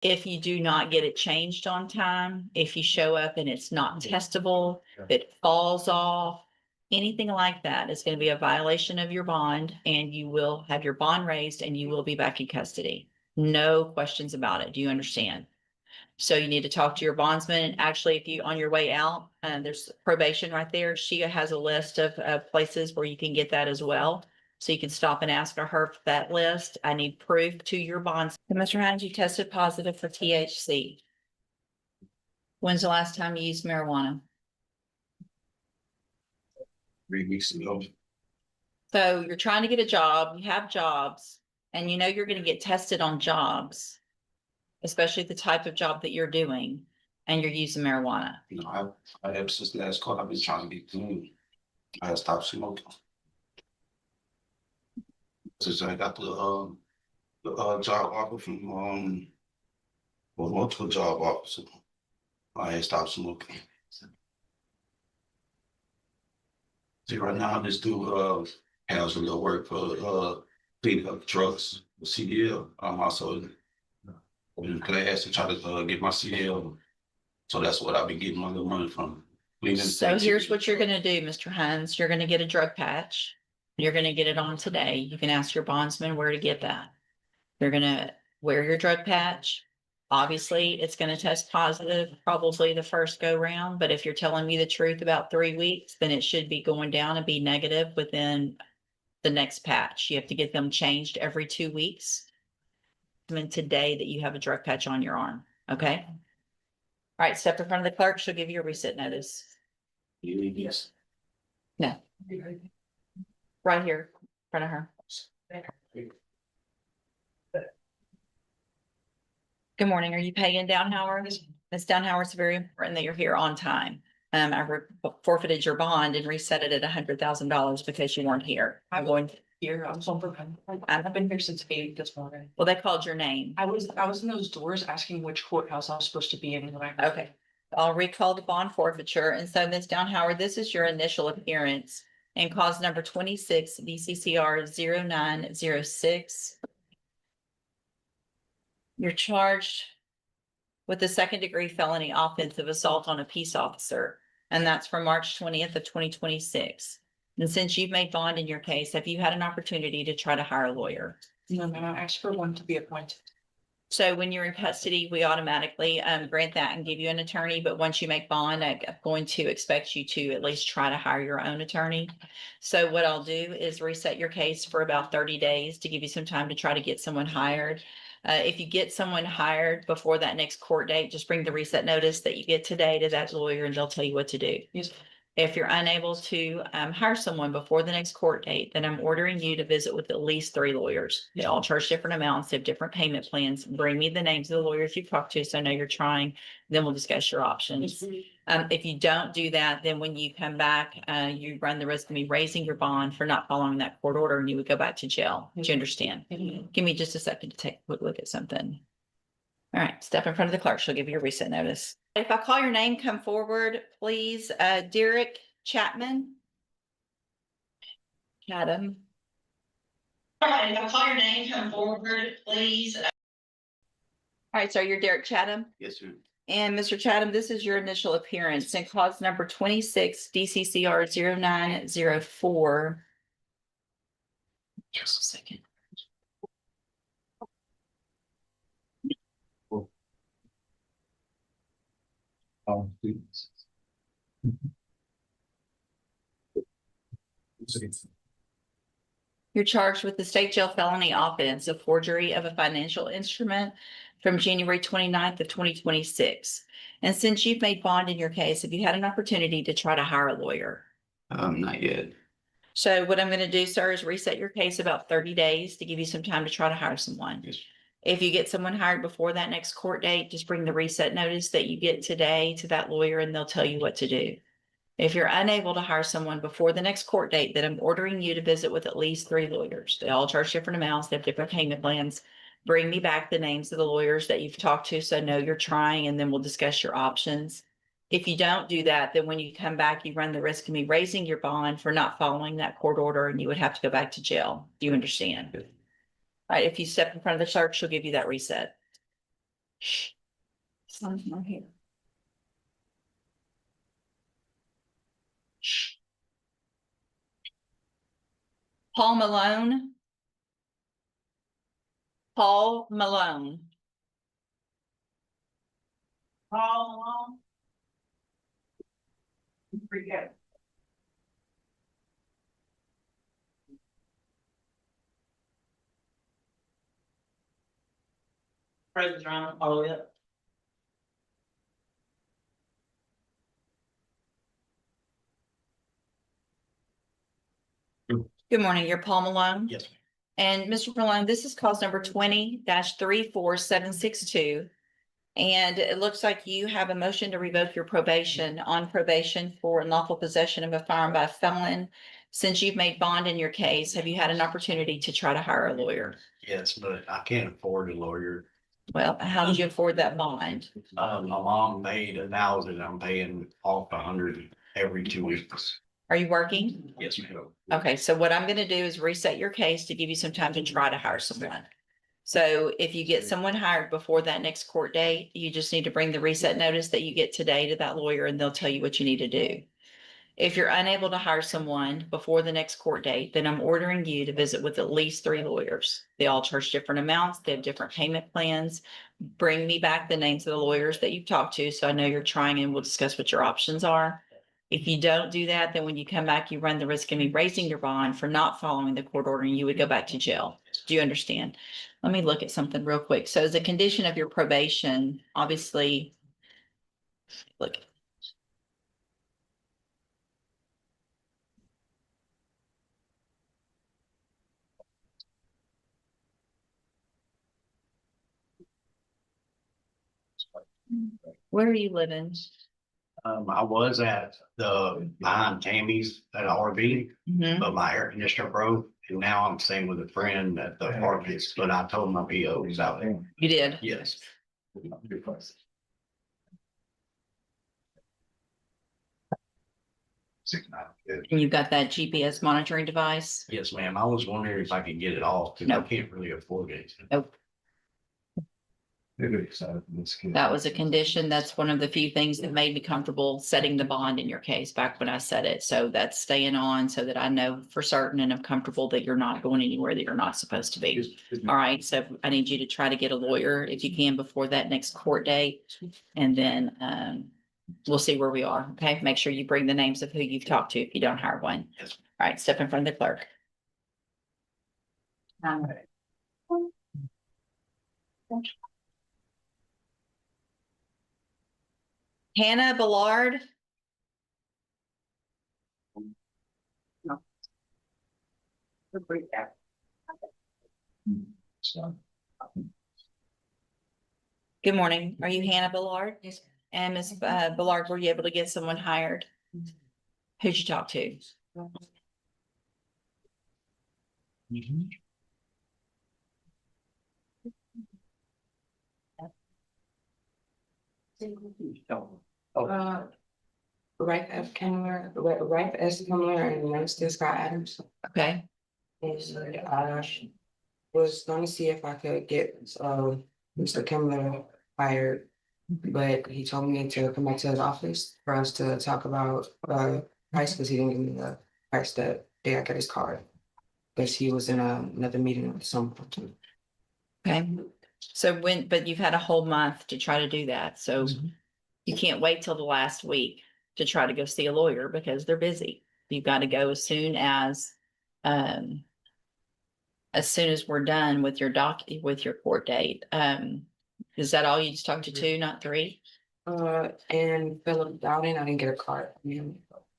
If you do not get it changed on time, if you show up and it's not testable, if it falls off, anything like that is going to be a violation of your bond, and you will have your bond raised and you will be back in custody. No questions about it. Do you understand? So you need to talk to your bondsman. Actually, if you, on your way out, there's probation right there. She has a list of places where you can get that as well. So you can stop and ask her for that list. I need proof to your bonds. Mr. Hines, you tested positive for THC. When's the last time you used marijuana? 3 weeks ago. So you're trying to get a job, you have jobs, and you know you're going to get tested on jobs, especially the type of job that you're doing, and you're using marijuana. You know, I ever since last call, I've been trying to get clean. I had stopped smoking. Since I got the job offer from multiple job offers, I had stopped smoking. See, right now, this dude has a little work for cleaning up trucks with CDL. I'm also in class to try to get my CDL. So that's what I've been getting my little money from. So here's what you're gonna do, Mr. Hines. You're gonna get a drug patch. You're gonna get it on today. You can ask your bondsman where to get that. You're gonna wear your drug patch. Obviously, it's gonna test positive, probably the first go round, but if you're telling me the truth about 3 weeks, then it should be going down and be negative within the next patch. You have to get them changed every 2 weeks. And today that you have a drug patch on your arm, okay? All right, step in front of the clerk. She'll give you a reset notice. Yes. No. Right here, in front of her. Good morning. Are you paying Downhauer? Ms. Downhauer, it's very important that you're here on time. I forfeited your bond and reset it at $100,000 because you weren't here. I'm going Here, I've been here since 8 this morning. well, they called your name. I was in those doors asking which courthouse I was supposed to be in when I. Okay, I'll recall the bond forfeiture. And so Ms. Downhauer, this is your initial appearance and cause number 26 DCCR 0906. You're charged with a second-degree felony offensive assault on a peace officer, and that's from March 20th of 2026. And since you've made bond in your case, have you had an opportunity to try to hire a lawyer? No, man, I asked for one to be appointed. So when you're in custody, we automatically grant that and give you an attorney. But once you make bond, I'm going to expect you to at least try to hire your own attorney. So what I'll do is reset your case for about 30 days to give you some time to try to get someone hired. If you get someone hired before that next court date, just bring the reset notice that you get today to that lawyer and they'll tell you what to do. Yes. If you're unable to hire someone before the next court date, then I'm ordering you to visit with at least 3 lawyers. They all charge different amounts, they have different payment plans. Bring me the names of the lawyers you've talked to, so I know you're trying. Then we'll discuss your options. If you don't do that, then when you come back, you run the risk of me raising your bond for not following that court order, and you would go back to jail. Do you understand? Give me just a second to take a quick look at something. All right, step in front of the clerk. She'll give you a reset notice. If I call your name, come forward, please. Derek Chapman. Chatham. All right, if I call your name, come forward, please. All right, so you're Derek Chatham. Yes, sir. And Mr. Chatham, this is your initial appearance and cause number 26 DCCR 0904. Just a second. You're charged with the state jail felony offense of forgery of a financial instrument from January 29th of 2026. And since you've made bond in your case, have you had an opportunity to try to hire a lawyer? Not yet. So what I'm going to do, sir, is reset your case about 30 days to give you some time to try to hire someone. Yes. If you get someone hired before that next court date, just bring the reset notice that you get today to that lawyer and they'll tell you what to do. If you're unable to hire someone before the next court date, then I'm ordering you to visit with at least 3 lawyers. They all charge different amounts. They have different payment plans. Bring me back the names of the lawyers that you've talked to, so I know you're trying, and then we'll discuss your options. If you don't do that, then when you come back, you run the risk of me raising your bond for not following that court order, and you would have to go back to jail. Do you understand? Yes. All right, if you step in front of the clerk, she'll give you that reset. Something right here. Paul Malone. Paul Malone. Paul Malone. Pretty good. President Brown, all the way up. Good morning, you're Paul Malone? Yes. And Mr. Malone, this is cause number 20-34762. And it looks like you have a motion to revoke your probation on probation for unlawful possession of a firearm by a felon. Since you've made bond in your case, have you had an opportunity to try to hire a lawyer? Yes, but I can't afford a lawyer. Well, how did you afford that bond? My mom paid 1,000. I'm paying off 100 every 2 weeks. Are you working? Yes, ma'am. Okay, so what I'm gonna do is reset your case to give you some time to try to hire someone. So if you get someone hired before that next court date, you just need to bring the reset notice that you get today to that lawyer and they'll tell you what you need to do. If you're unable to hire someone before the next court date, then I'm ordering you to visit with at least 3 lawyers. They all charge different amounts. They have different payment plans. Bring me back the names of the lawyers that you've talked to, so I know you're trying, and we'll discuss what your options are. If you don't do that, then when you come back, you run the risk of me raising your bond for not following the court order and you would go back to jail. Do you understand? Let me look at something real quick. So as a condition of your probation, obviously, look. Where are you living? I was at the behind Tammy's at RV, Mhm. but my air conditioner broke, and now I'm staying with a friend at the apartments. But I told my PO was out there. You did? Yes. And you've got that GPS monitoring device? Yes, ma'am. I was wondering if I could get it off because I Nope. can't really afford it. Nope. That was a condition. That's one of the few things that made me comfortable setting the bond in your case back when I said it. So that's staying on so that I know for certain and I'm comfortable that you're not going anywhere that you're not supposed to be. All right, so I need you to try to get a lawyer if you can before that next court date. And then we'll see where we are, okay? Make sure you bring the names of who you've talked to if you don't hire one. Yes. All right, step in front of the clerk. Hannah Ballard. Good morning. Are you Hannah Ballard? Yes. And Ms. Ballard, were you able to get someone hired? Who'd you talk to? Ripe F. Kemmler, Ripe S. Kemmler and Winston Scott Adams. Okay, And I was gonna see if I could get Mr. Kemmler hired. But he told me to come back to his office for us to talk about price, because he didn't give me the price that day I got his card. Because he was in another meeting with someone. okay. So but you've had a whole month to try to do that, so you can't wait till the last week to try to go see a lawyer because they're busy. You've got to go as soon as we're done with your with your court date. Is that all you just talked to 2, not 3? And Philip Dowden, I didn't get a card from him.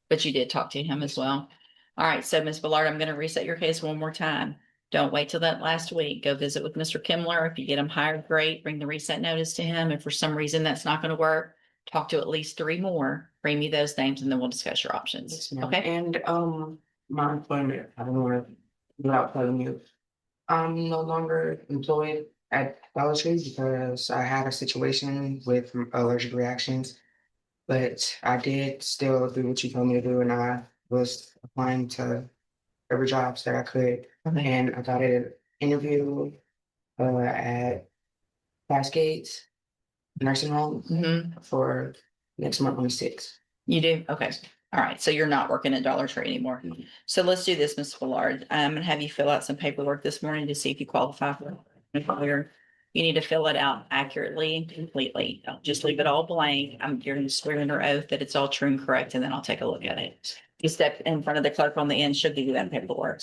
But you did talk to him as well. All right, so Ms. Ballard, I'm gonna reset your case one more time. Don't wait till that last week. Go visit with Mr. Kemmler. If you get him hired, great. Bring the reset notice to him. If for some reason that's not gonna work, talk to at least 3 more. Bring me those names and then we'll discuss your options. Yes, ma'am. Okay? And my employment, I don't wanna, without telling you, I'm no longer employed at Dollar Tree because I had a situation with allergic reactions. But I did still do what you told me to do, and I was applying to every jobs that I could. Okay. And I got an interview at Cascades. nursing home Mhm. for next month on the 6th. You do? Okay. All right. So you're not working at Dollar Tree anymore. Mhm. So let's do this, Ms. Willard. I'm gonna have you fill out some paperwork this morning to see if you qualify for employer. You need to fill it out accurately and completely. Don't just leave it all blank. You're gonna swear under oath that it's all true and correct, and then I'll take a look at it. You step in front of the clerk on the end, she'll give you that paperwork.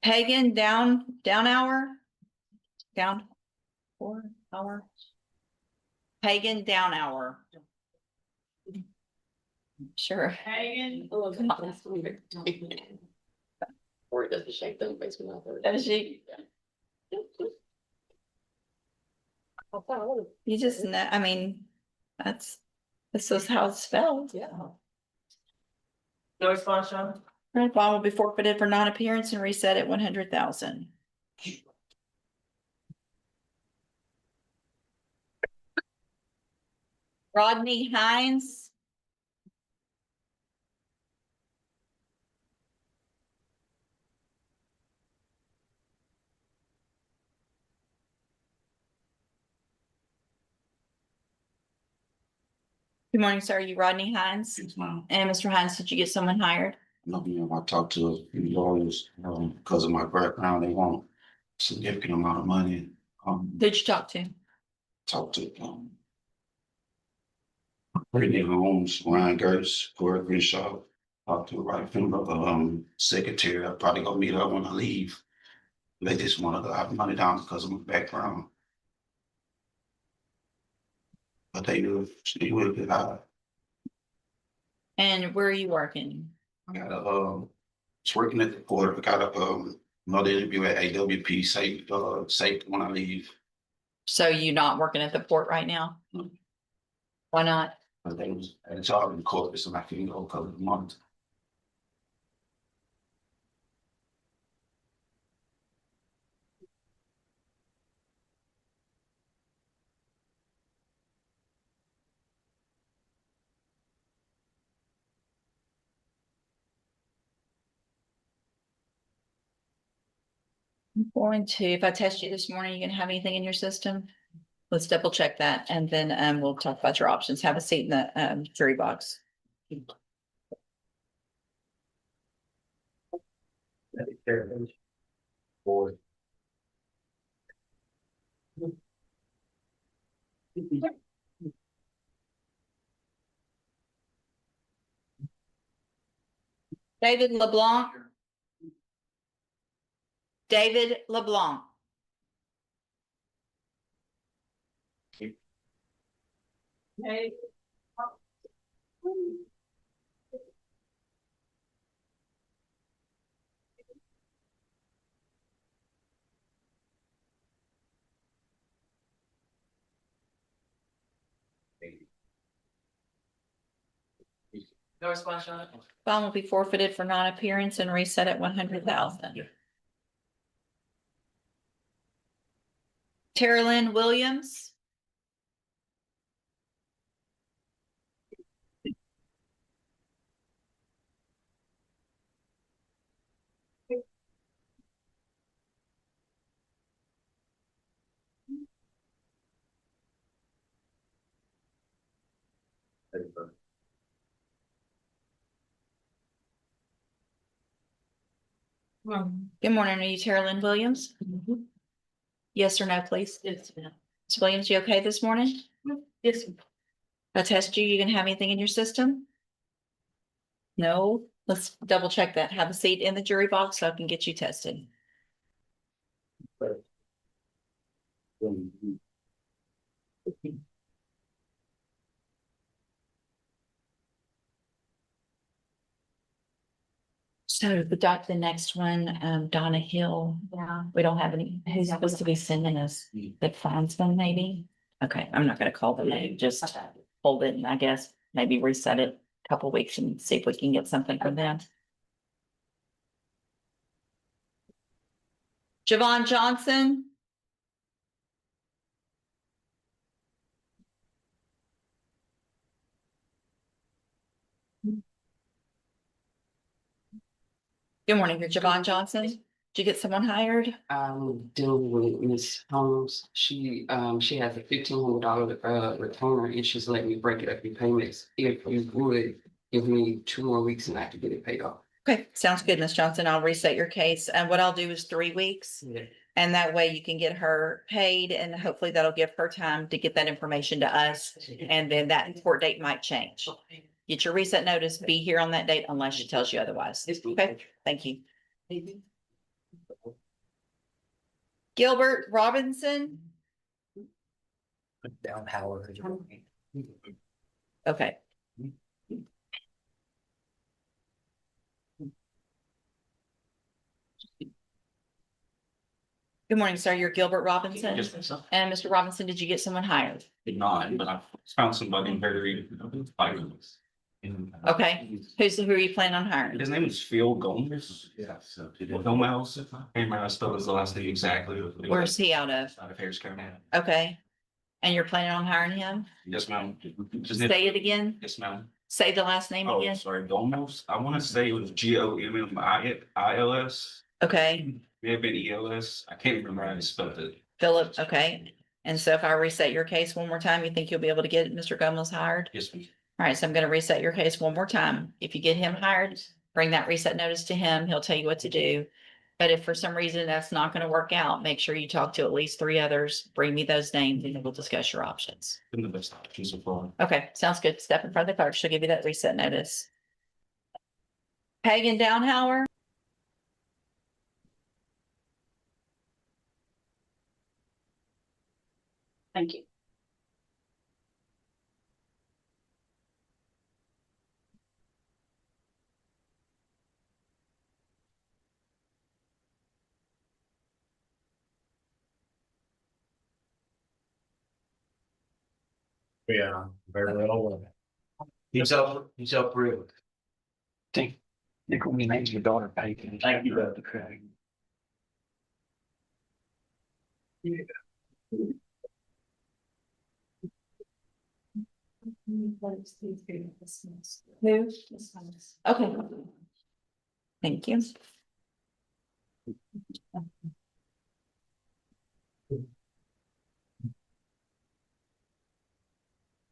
Pagan, down hour? Down 4 hour? Pagan, down hour. Sure. Pagan. Or it doesn't shake them, makes me laugh. Does she? You just know, I mean, this is how it's spelled. Yeah. No response, John? Right, bond will be forfeited for non-appearance and reset at 100,000. Rodney Hines. Good morning, sir. Are you Rodney Hines? Yes, ma'am. And Mr. Hines, did you get someone hired? No, I talked to a few lawyers, because of my background, they want a significant amount of money. Who'd you talk to? Talked to, Brittany Holmes, Ryan Gertz, Corey Grishaw, talked to right from the, secretary. I'm probably gonna meet her when I leave. They just wanted to have money down because of my background. But they will get high. And where are you working? I got a, was working at the port. I got a, another interview at AWP, safe when I leave. So you not working at the port right now? No. Why not? But they was at a job in court, so I can go a couple of months. I'm going to, if I test you this morning, you gonna have anything in your system? Let's double check that and then we'll talk about your options. Have a seat in the jury box. Board. David LeBlanc. David LeBlanc. Hey. No response, John? Bond will be forfeited for non-appearance and reset at 100,000. Tara Lynn Williams. Good morning. Are you Tara Lynn Williams? Yes or no, please? Yes, ma'am. Ms. Williams, you okay this morning? Yes. If I test you, you gonna have anything in your system? No, let's double check that. Have a seat in the jury box so I can get you tested. So the next one, Donna Hill. Yeah. We don't have any, who's supposed to be sending us the Flansman maybe? Okay, I'm not gonna call the name, just hold it and I guess maybe reset it a couple weeks and see if we can get something from them. Javon Johnson. Good morning, you're Javon Johnson. Did you get someone hired? I'm dealing with Miss Holmes. She has a $1,500 retainer and she's letting me break it up in payments. If you would give me 2 more weeks and I can get it paid off. Okay, sounds good, Ms. Johnson. I'll reset your case. And what I'll do is 3 weeks. Yeah. And that way you can get her paid and hopefully that'll give her time to get that information to us. And then that court date might change. Get your reset notice, be here on that date unless she tells you otherwise. Okay, thank you. Gilbert Robinson. Down Howard. Okay. Good morning, sir. You're Gilbert Robinson. Yes, sir. And Mr. Robinson, did you get someone hired? Did not, but I found somebody very, like, Okay. Who are you planning on hiring? his name is Phil Gomez. Yeah. So. Gomez, I can't remember how to spell his last name exactly. Where's he out of? Out of Harris County. Okay. And you're planning on hiring him? Yes, ma'am. Say it again. Yes, ma'am. Say the last name Oh, again. sorry, Gomez. I want to say it was Gommils. Okay, May have been ELS. I can't remember how to spell it. Philip, okay. And so if I reset your case one more time, you think you'll be able to get Mr. Gomez hired? Yes, ma'am. All right, so I'm gonna reset your case one more time. If you get him hired, bring that reset notice to him. He'll tell you what to do. But if for some reason that's not gonna work out, make sure you talk to at least 3 others. Bring me those names and then we'll discuss your options. Been the best option so far. Okay, sounds good. Step in front of the clerk. She'll give you that reset notice. Hagan Downhauer. Thank you. Yeah, very well. He's up real. Think when we named your daughter Peyton. Thank you. Okay. Who? Okay. Thank you.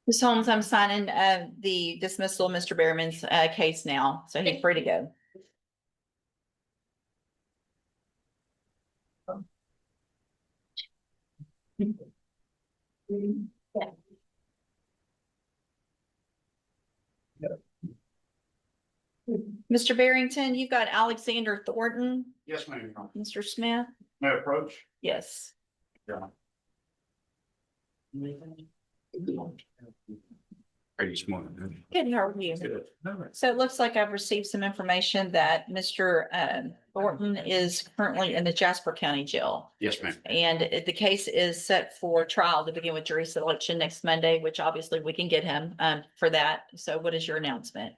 Ms. Holmes, I'm signing the dismissal of Mr. Behrman's case now, so he's free to go. Mr. Barrington, you've got Alexander Thornton, Yes, ma'am. Mr. Smith? May I approach? Yes. Are you smart? Good, how are you? So it looks like I've received some information that Mr. Thornton is currently in the Jasper County Jail. Yes, ma'am. And the case is set for trial to begin with jury selection next Monday, which obviously we can get him for that. So what is your announcement?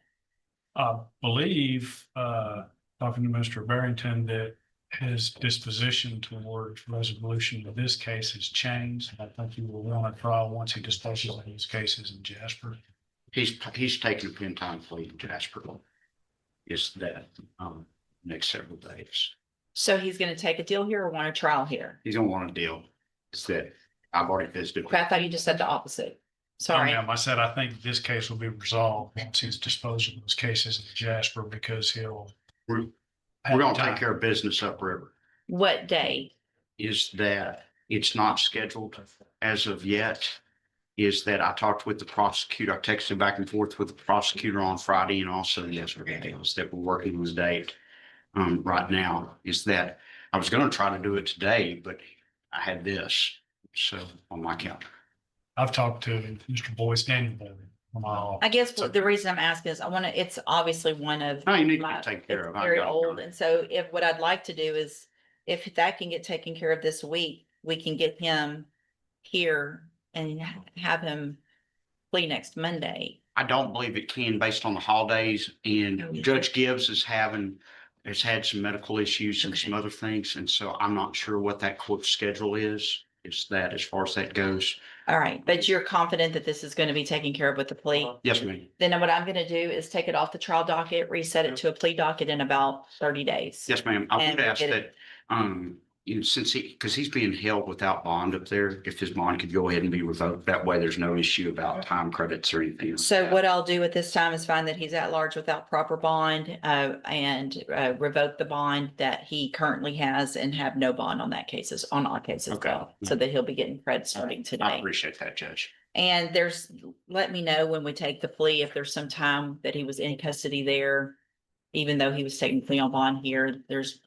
I believe, talking to Mr. Barrington, that his disposition towards resolution of this case has changed. I think he will want a trial once he disposes of his cases in Jasper. He's taking a pen time plea in Jasper. Is that, next several days. So he's gonna take a deal here or want a trial here? He's gonna want a deal. It's that I've already visited. Okay, I thought you just said the opposite. Oh, Sorry. ma'am, I said, I think this case will be resolved once he's disposed of those cases in Jasper because he'll. We're gonna take care of business upriver. What day? Is that it's not scheduled as of yet. Is that I talked with the prosecutor, I texted back and forth with the prosecutor on Friday and also yesterday, is that we're working with a date. Right now, is that I was gonna try to do it today, but I had this, so on my calendar. I've talked to Mr. Boyce, Daniel Boyd, from my office. I guess what the reason I'm asking is it's obviously one of. No, you need to my- get taken care it's of. I Very got it old. done. And so if what I'd like to do is, if that can get taken care of this week, we can get him here and have him plea next Monday. I don't believe it can based on the holidays and Judge Gibbs has had some medical issues and some other things. And so I'm not sure what that court schedule is is that as far as that goes. All right, but you're confident that this is going to be taken care of with the plea? Yes, ma'am. Then what I'm going to do is take it off the trial docket, reset it to a plea docket in about 30 days. Yes, ma'am. I And would we'll ask get it- that, since because he's being held without bond up there, if his bond could go ahead and be revoked, that way there's no issue about time credits or anything. So what I'll do at this time is find that he's at large without proper bond, and revoke the bond that he currently has and have no bond on that cases, on all cases as Okay. well. So that he'll be getting credit starting I today. appreciate that, Judge. And let me know when we take the plea, if there's some time that he was in custody there, even though he was technically on bond here, Yes,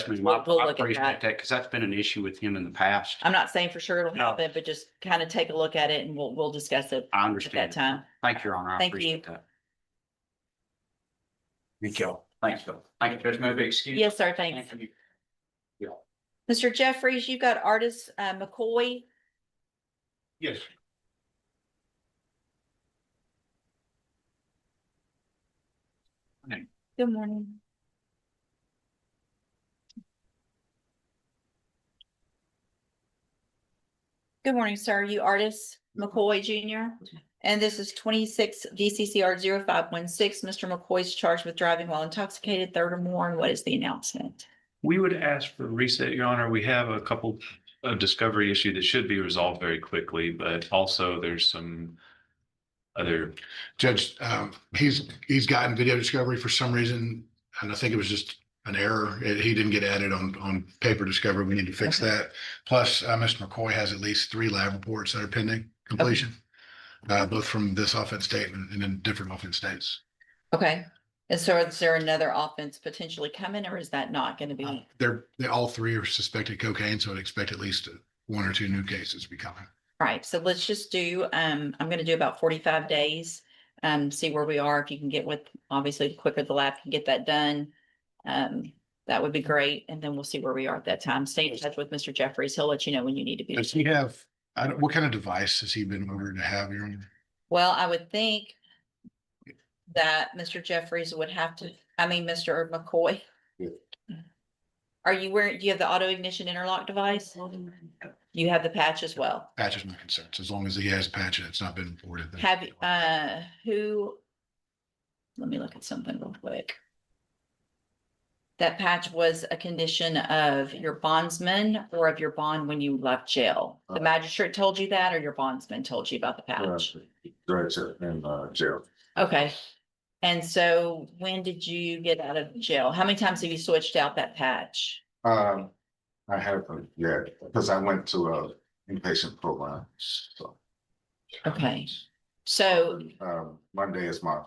ma'am. We'll I look at appreciate that. that because that's been an issue with him in the past. I'm not saying for sure it'll No. happen, but just kind of take a look at it and we'll discuss it I at understand. that time. Thank you, Your Honor. I Thank appreciate you. that. Thank you. Thanks, Bill. Thank you, Judge. Maybe excuse. Yes, sir, thanks. Thank you. Mr. Jeffries, you got artist McCoy. Yes. Good morning. Good morning, sir. You artist McCoy Jr. And this is 26 DCCR 0516. Mr. McCoy's charged with driving while intoxicated, third or more. And what is the announcement? We would ask for a reset, Your Honor. We have a couple of discovery issue that should be resolved very quickly, but also there's some other, Judge, he's gotten video discovery for some reason, and I think it was just an error. He didn't get added on paper discovery. We need to fix that. Plus, Mr. McCoy has at least 3 lab reports that are pending completion, both from this offense state and in different offense states. Okay. And so is there another offense potentially coming, or is that not going to be? They all 3 are suspected cocaine, so I'd expect at least 1 or 2 new cases to be coming. Right, so let's just do, I'm gonna do about 45 days. See where we are. If you can get with, obviously, the quicker the lab can get that done. That would be great, and then we'll see where we are at that time. Stay in touch with Mr. Jeffries. He'll let you know when you need to be. Does he have, what kind of device has he been ordered to have, Your Honor? Well, I would think that Mr. Jeffries would have to, Mr. McCoy. Are you wearing, do you have the auto ignition interlock device? You have the patch as well. Patch is my concern. So as long as he has a patch and it's not been reported. then- Have, let me look at something real quick. That patch was a condition of your bondsman or of your bond when you left jail? The magistrate told you that, or your bondsman told you about the patch? And jail. Okay. And so when did you get out of jail? How many times have you switched out that patch? I haven't yet, because I went to a inpatient program, so. Okay. So, Monday is my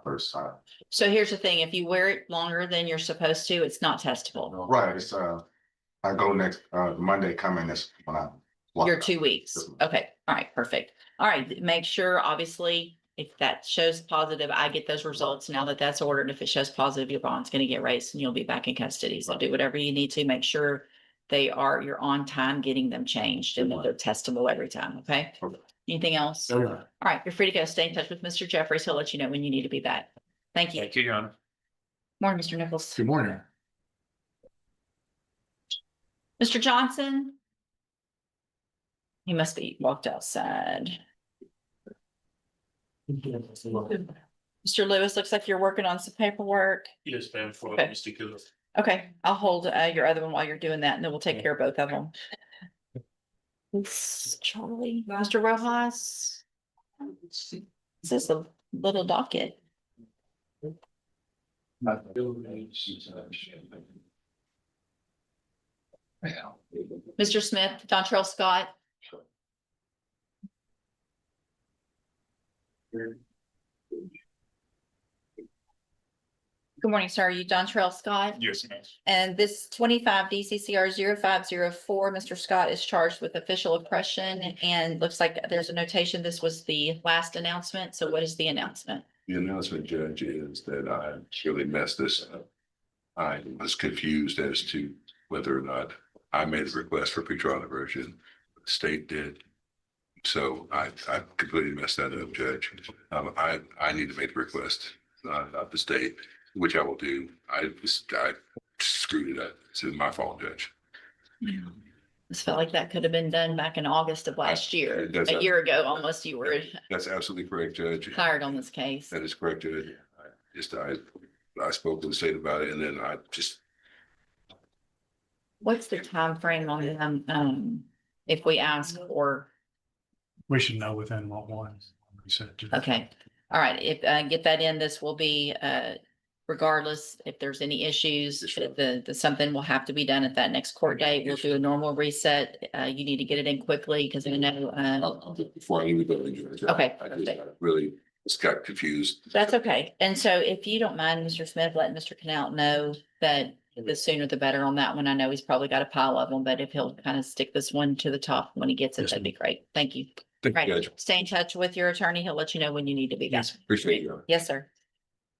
first time. so here's the thing, if you wear it longer than you're supposed to, it's not testable. Right, it's, I go next, Monday coming is when I. walk Your out. 2 weeks. Okay, all right, perfect. All right, make sure, obviously, if that shows positive, I get those results now that that's ordered. If it shows positive, your bond's gonna get raised and you'll be back in custody. So do whatever you need to make sure you're on time getting them changed and that they're testable every time, okay? Okay. Anything else? Yeah. All right, you're free to go. Stay in touch with Mr. Jeffries. He'll let you know when you need to be back. Thank you. thank you, Your Honor. Morning, Mr. Nichols. Good morning. Mr. Johnson? He must be walked outside. Mr. Lewis, looks like you're working on some paperwork. Yes, ma'am, for Okay. Mr. Killer. Okay, I'll hold your other one while you're doing that, and then we'll take care of both of them. It's Charlie, Mr. Rojas. This is a little docket. Mr. Smith, Dontrell Scott. Good morning, sir. Are you Dontrell Scott? Yes, ma'am. And this 25 DCCR 0504, Mr. Scott is charged with official oppression, and looks like there's a notation. This was the last announcement. So what is the announcement? The announcement, Judge, is that I really messed this up. I was confused as to whether or not I made a request for pretrial diversion. The state did. So I completely messed that up, Judge. I need to make the request, not the state, which I will do. I screwed it up. It's my fault, Judge. This felt like that could have been done back in August of last year, That's a year ago, almost you were That's absolutely correct, Judge. hired on this case. That is correct, Judge. I spoke to the state about it and then I just, What's the time frame on them, if we ask for, We should know within what one. We said. okay. All right, if, get that in, this will be, regardless if there's any issues, if the something will have to be done at that next court date. We'll do a normal reset. You need to get it in quickly because I know, I'll do it before I leave the building, Judge. Okay. I just really just got confused. that's okay. And so if you don't mind, Mr. Smith, letting Mr. Canal know that the sooner the better on that one. I know he's probably got a pile of them, but if he'll kind of stick this one to the top when he gets it, Yes, that'd be great. Thank you. Thank you, Right. Judge. Stay in touch with your attorney. He'll let you know when you need to be back. Yes. Appreciate you. Yes, sir.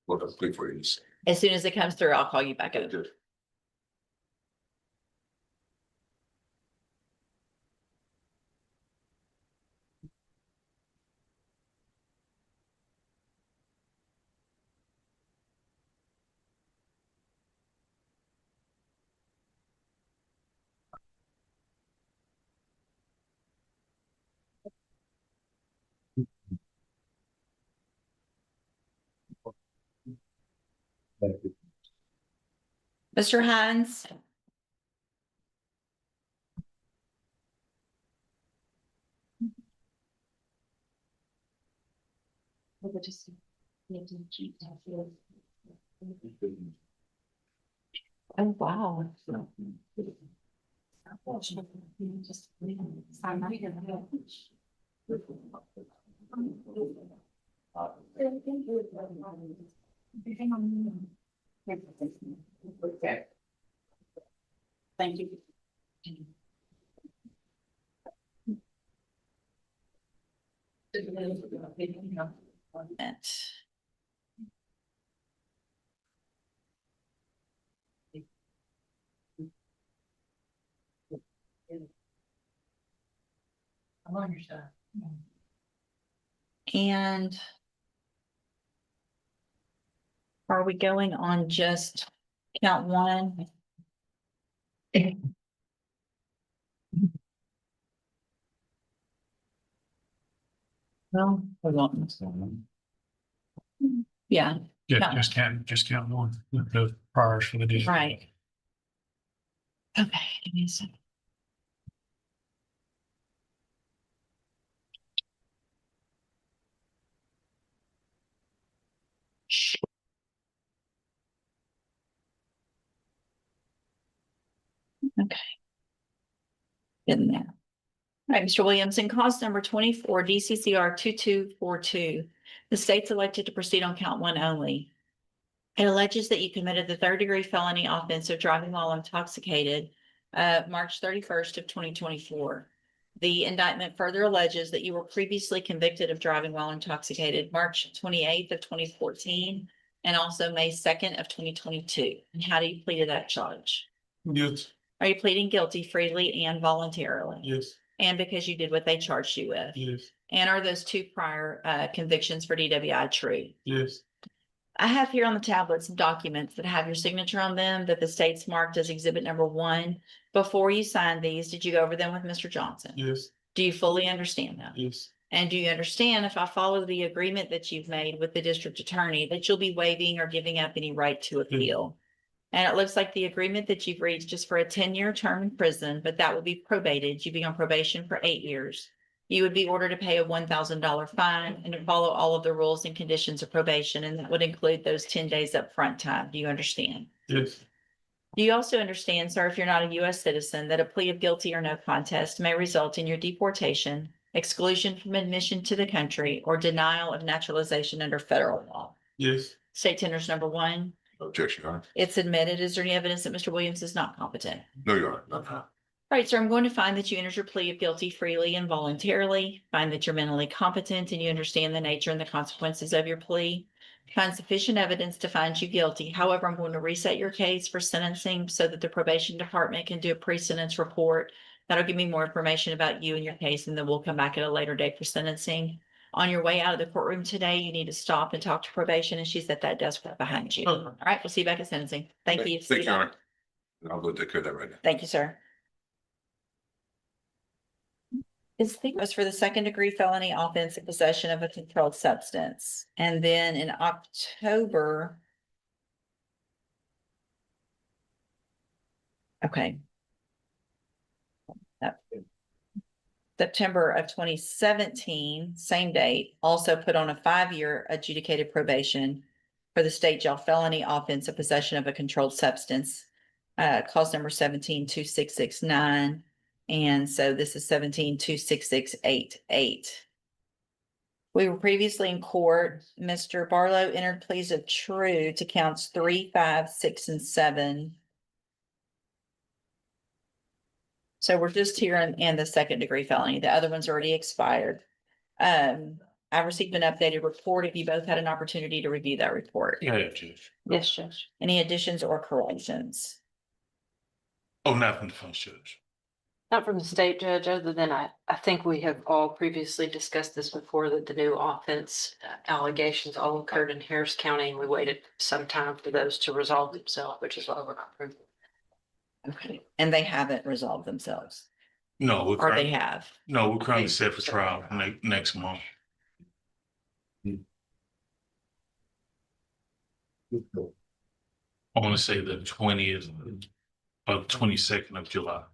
Well, that's good for you. As soon as it comes through, I'll call you back over. Judge. Mr. Hines? Oh, wow. Thank you. I'm on your side. And are we going on just count one? Well, we won't. Yeah, Yeah, No. just count one, the priors for the deal. right. Okay, give me a second. Okay. In there. All right, Mr. Williamson, cause number 24, DCCR 2242. The state's elected to proceed on count one only. It alleges that you committed the third-degree felony offense of driving while intoxicated, March 31st of 2024. The indictment further alleges that you were previously convicted of driving while intoxicated, March 28th of 2014, and also May 2nd of 2022. And how do you plead to that charge? Yes, Are you pleading guilty freely and voluntarily? yes, And because you did what they charged you with? yes, And are those two prior convictions for DWI true? yes, I have here on the tablet some documents that have your signature on them that the state's marked as exhibit number 1. Before you signed these, did you go over them with Mr. Johnson? yes, Do you fully understand them? yes, And do you understand if I follow the agreement that you've made with the district attorney that you'll be waiving or giving up any right to appeal? And it looks like the agreement that you've reached is for a 10-year term in prison, but that will be probated. You'd be on probation for 8 years. You would be ordered to pay a $1,000 fine and to follow all of the rules and conditions of probation, and that would include those 10 days upfront time. Do you understand? yes, Do you also understand, sir, if you're not a U.S. citizen, that a plea of guilty or no contest may result in your deportation, exclusion from admission to the country, or denial of naturalization under federal law? yes, State tenders number 1. Objection, Your Honor. It's admitted. Is there any evidence that Mr. Williams is not competent? No, Your Honor. All right, sir, I'm going to find that you entered your plea of guilty freely and voluntarily, find that you're mentally competent and you understand the nature and the consequences of your plea. Find sufficient evidence to find you guilty. However, I'm going to reset your case for sentencing so that the probation department can do a pre-sentence report. That'll give me more information about you and your case, and then we'll come back at a later date for sentencing. On your way out of the courtroom today, you need to stop and talk to probation, and she's at that desk right behind you. Okay. All right, we'll see you back at sentencing. Thank you. See Thank you, Your back. Honor. I'll go take care of that right now. Thank you, sir. was for the second degree felony offense in possession of a controlled substance. And then in October. Okay. September of 2017, same date, also put on a 5-year adjudicated probation for the state jail felony offense of possession of a controlled substance. Clause number 172669. And so this is 172668. We were previously in court. Mr. Barlow entered pleas of true to counts 3, 5, 6, and 7. So we're just here in the second degree felony. The other one's already expired. I received an updated report. Have you both had an opportunity to review that report? Yeah, Judge. Yes, Judge. Any additions or corrections? Oh, not from the defense judge. Not from the state judge, other than I think we have all previously discussed this before, that the new offense allegations all occurred in Harris County, and we waited some time for those to resolve themselves, which is why we're not approving. Okay, and they haven't resolved themselves, No, or they have. no, we're currently set for trial next month. I want to say the 20th or 22nd of July.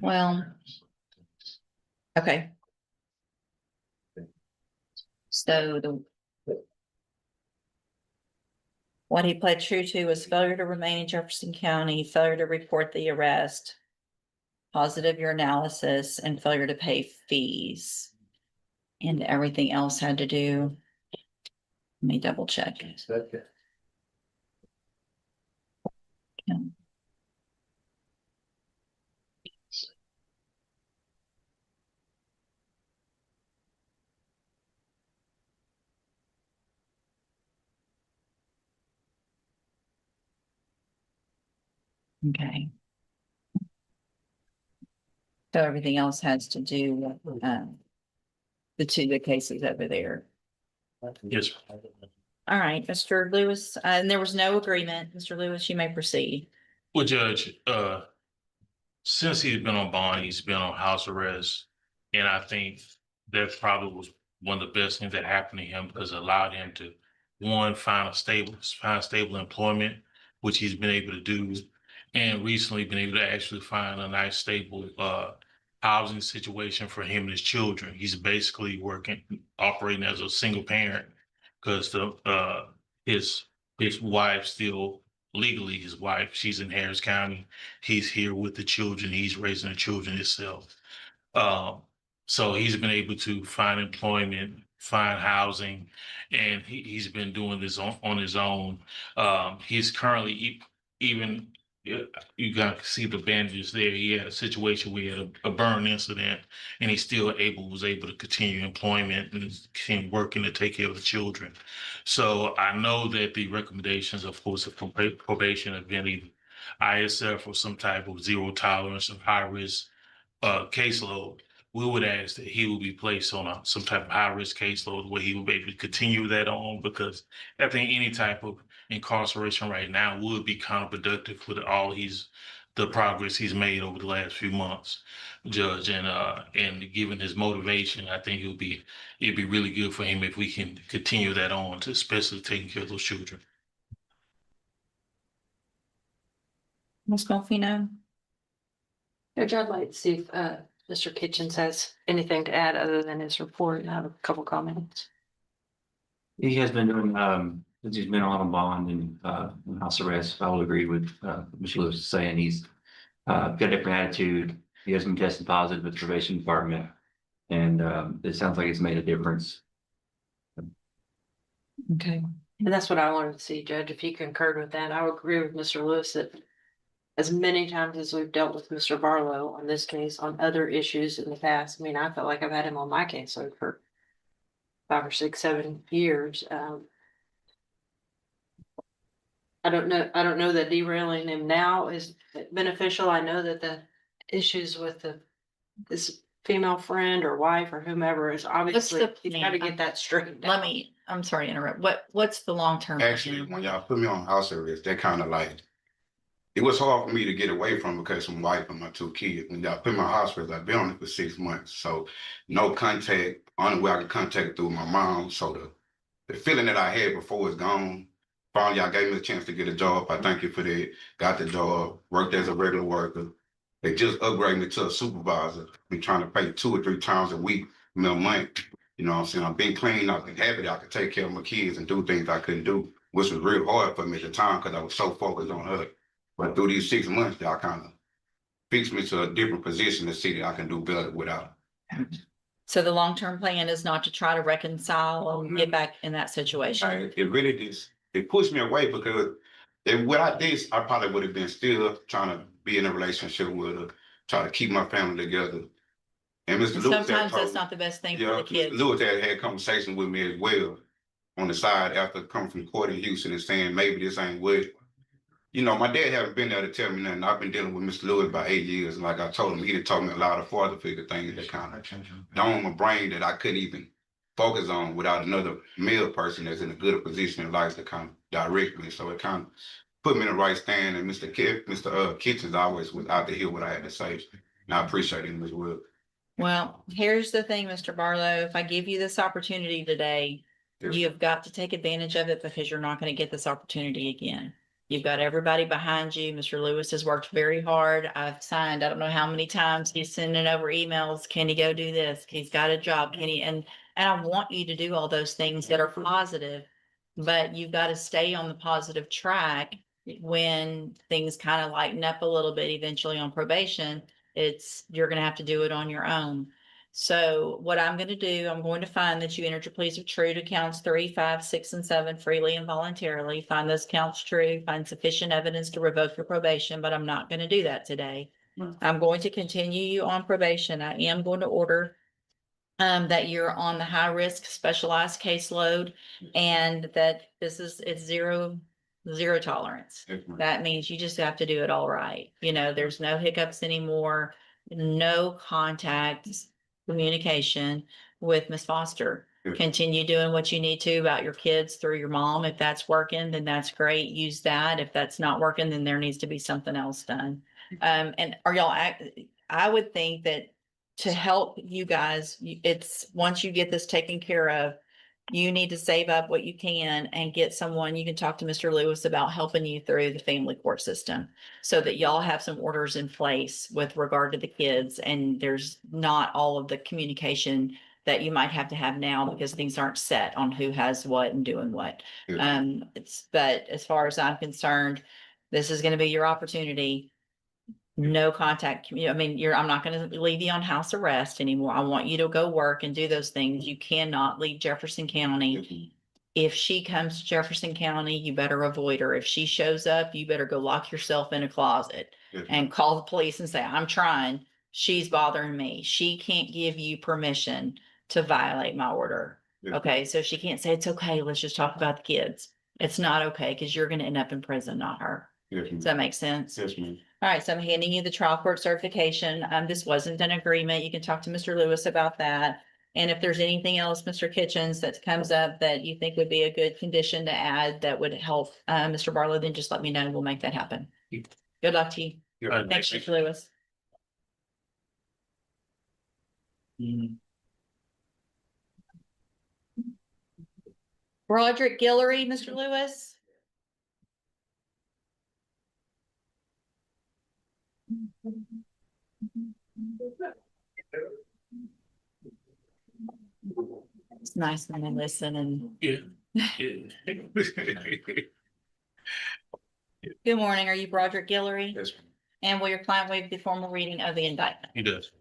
Well, okay. So what he pled true to was failure to remain in Jefferson County, failure to report the arrest, positive urinalysis, and failure to pay fees. And everything else had to do. Let me double check. Yeah. Okay. So everything else has to do with, the cases over there. Yes. All right, Mr. Lewis, and there was no agreement. Mr. Lewis, you may proceed. Well, Judge, since he's been on bond, he's been on house arrest. And I think that probably was one of the best things that happened to him, because it allowed him to, one, find stable employment, which he's been able to do. And recently been able to actually find a nice stable housing situation for him and his children. He's basically operating as a single parent, because his wife still legally his wife. She's in Harris County. He's here with the children. He's raising the children himself. So he's been able to find employment, find housing, and he's been doing this on his own. He's currently even. You got to see the bandages there. He had a situation where he had a burn incident, and he still was able to continue employment and continue working to take care of the children. So I know that the recommendations, of course, of probation have been either ISF or some type of zero tolerance of high risk caseload. We would ask that he will be placed on some type of high risk caseload where he will be able to continue that on, because I think any type of incarceration right now would be counterproductive with the progress he's made over the last few months, Judge, and given his motivation, I think it'd be really good for him if we can continue that on, to especially taking care of those children. Ms. Golfino? Judge, I'd like to see if Mr. Kitchens has anything to add other than his report. I have a couple comments. He has been doing, since he's been on a bond and in house arrest. I will agree with Mr. Lewis saying he's got a different attitude. He has been tested positive with the probation department, and it sounds like it's made a difference. Okay. And that's what I wanted to see, Judge, if you concurred with that. I would agree with Mr. Lewis that as many times as we've dealt with Mr. Barlow on this case, on other issues in the past, I mean, I felt like I've had him on my caseload for 5 or 6, 7 years. I don't know that derailing him now is beneficial. I know that the issues with this female friend or wife or whomever is obviously, you gotta get that straightened out. I'm sorry to interrupt. What's the long-term? Actually, when y'all put me on house arrest, that kind of like it was hard for me to get away from because of my wife and my 2 kids. And I put in my hospital, I've been on it for 6 months. So no contact, only way I can contact through my mom. So the feeling that I had before is gone. Finally, I gave me a chance to get a job. I thank you for that. Got the job, worked as a regular worker. They just upgraded me to a supervisor. Been trying to pay 2 or 3 times a week, month. You know what I'm saying? I've been clean. I've been happy that I could take care of my kids and do things I couldn't do, which was real hard for me at the time because I was so focused on her. But through these 6 months, y'all kind of fixed me to a different position to see that I can do better without. So the long-term plan is not to try to reconcile and get back in that situation. It really just, it pushed me away because if without this, I probably would have been still trying to be in a relationship with her, try to keep my family together. And Mr. And Lewis. sometimes that's not the best thing for Yeah, the Mr. kids. Lewis had conversations with me as well on the side after coming from court in Houston and saying maybe this ain't what. You know, my dad haven't been there to tell me nothing. I've been dealing with Mr. Lewis about 8 years. And like I told him, he done told me a lot of father figure things that kind of dome my brain that I couldn't even focus on without another male person that's in a good position in life to kind of direct me. So it kind of put me in the right stand. And Mr. Kitchens always was out to hear what I had to say. And I appreciate him as well. Well, here's the thing, Mr. Barlow, if I give you this opportunity today, Yes. you have got to take advantage of it because you're not going to get this opportunity again. You've got everybody behind you. Mr. Lewis has worked very hard. I've signed, I don't know how many times he's sending over emails. Can he go do this? He's got a job. Can he? And I want you to do all those things that are positive, but you've got to stay on the positive track when things kind of lighten up a little bit eventually on probation. You're going to have to do it on your own. So what I'm going to do, I'm going to find that you entered your pleas of true to counts 3, 5, 6, and 7 freely and voluntarily. Find those counts true, find sufficient evidence to revoke your probation, but I'm not going to do that today. I'm going to continue you on probation. I am going to order that you're on the high risk specialized caseload and that it's zero tolerance. That means you just have to do it all right. You know, there's no hiccups anymore, no contact, communication with Miss Foster. Yes. Continue doing what you need to about your kids through your mom. If that's working, then that's great. Use that. If that's not working, then there needs to be something else done. And I would think that to help you guys, it's once you get this taken care of, you need to save up what you can and get someone, you can talk to Mr. Lewis about helping you through the family court system so that y'all have some orders in place with regard to the kids and there's not all of the communication that you might have to have now because things aren't set on who has what and doing what. But as far as I'm concerned, this is going to be your opportunity. No contact, I mean, I'm not gonna leave you on house arrest anymore. I want you to go work and do those things. You cannot leave Jefferson County. If she comes to Jefferson County, you better avoid her. If she shows up, you better go lock yourself in a closet and call the police and say, I'm trying, she's bothering me. She can't give you permission to violate my order. Okay, so she can't say, it's okay, let's just talk about the kids. It's not okay, because you're gonna end up in prison, not her. Does that make sense? Yes, ma'am. All right, so I'm handing you the trial court certification. This wasn't an agreement. You can talk to Mr. Lewis about that. And if there's anything else, Mr. Kitchens, that comes up that you think would be a good condition to add that would help Mr. Barlow, then just let me know. We'll make that happen. Good luck to you. Thanks, Mr. Lewis. Broderick Guillory, Mr. Lewis. It's nice when they listen and. Good morning. Are you Broderick Guillory? Yes, And will your client waive the formal reading of the indictment? He does.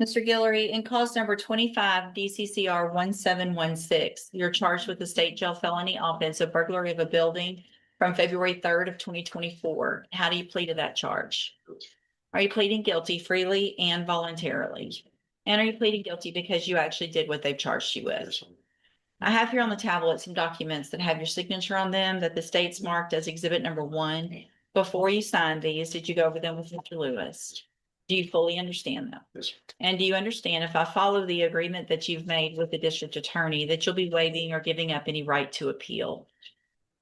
Mr. Guillory, in cause number 25 DCCR 1716, you're charged with the state jail felony offense of burglary of a building from February 3rd of 2024. How do you plead to that charge? Are you pleading guilty freely and voluntarily? And are you pleading guilty because you actually did what they've charged you with? I have here on the tablet some documents that have your signature on them that the state's marked as exhibit number 1. Before you signed these, did you go over them with Mr. Lewis? Do you fully understand that? Yes, sir. And do you understand if I follow the agreement that you've made with the district attorney, that you'll be waiving or giving up any right to appeal?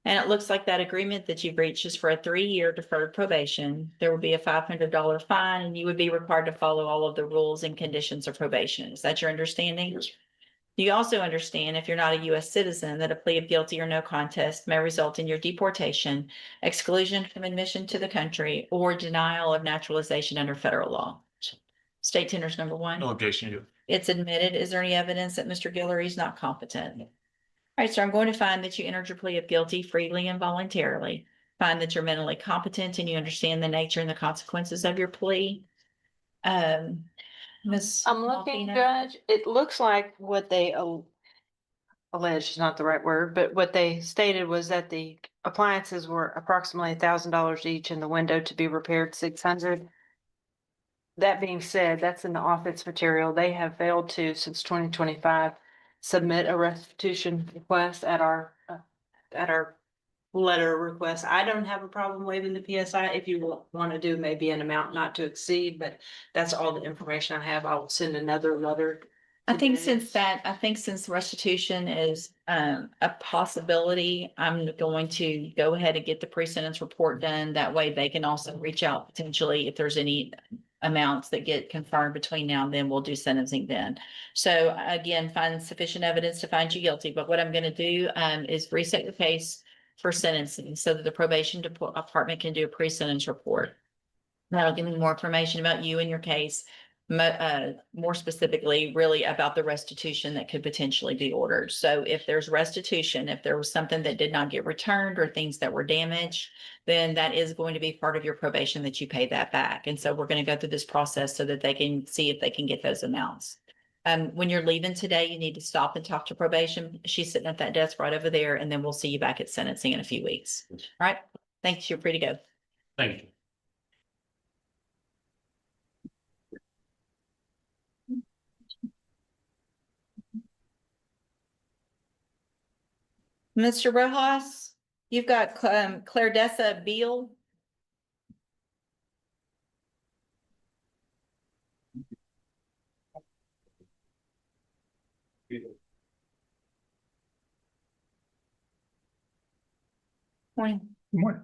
And it looks like that agreement that you've reached is for a 3-year deferred probation. There will be a $500 fine and you would be required to follow all of the rules and conditions of probation. Is that your understanding? Yes, sir. Do you also understand if you're not a US citizen, that a plea of guilty or no contest may result in your deportation, exclusion from admission to the country, or denial of naturalization under federal law? State tender's number one. No objection. It's admitted. Is there any evidence that Mr. Guillory is not competent? All right, so I'm going to find that you entered your plea of guilty freely and voluntarily. Find that you're mentally competent and you understand the nature and the consequences of your plea. Ms. I'm looking, Malvina? Judge, it looks like what they alleged is not the right word, but what they stated was that the appliances were approximately $1,000 each and the window to be repaired 600. That being said, that's in the offense material. They have failed to, since 2025, submit a restitution request at our letter request. I don't have a problem waiving the PSI if you want to do maybe an amount not to exceed, but that's all the information I have. I will send another letter. I think today. since restitution is a possibility, I'm going to go ahead and get the pre-sentence report done. That way they can also reach out potentially if there's any amounts that get confirmed between now and then, we'll do sentencing then. So again, find sufficient evidence to find you guilty. But what I'm going to do is reset your case for sentencing so that the probation department can do a pre-sentence report. That'll give me more information about you and your case. More specifically, really about the restitution that could potentially be ordered. So if there's restitution, if there was something that did not get returned or things that were damaged, then that is going to be part of your probation that you pay that back. And so we're going to go through this process so that they can see if they can get those amounts. When you're leaving today, you need to stop and talk to probation. She's sitting at that desk right over there, and then we'll see you back at sentencing in a few weeks. All right. Thanks. You're free to go. Thank you. Mr. Rojas, you've got Claire Dessa Beal. Morning. Morning.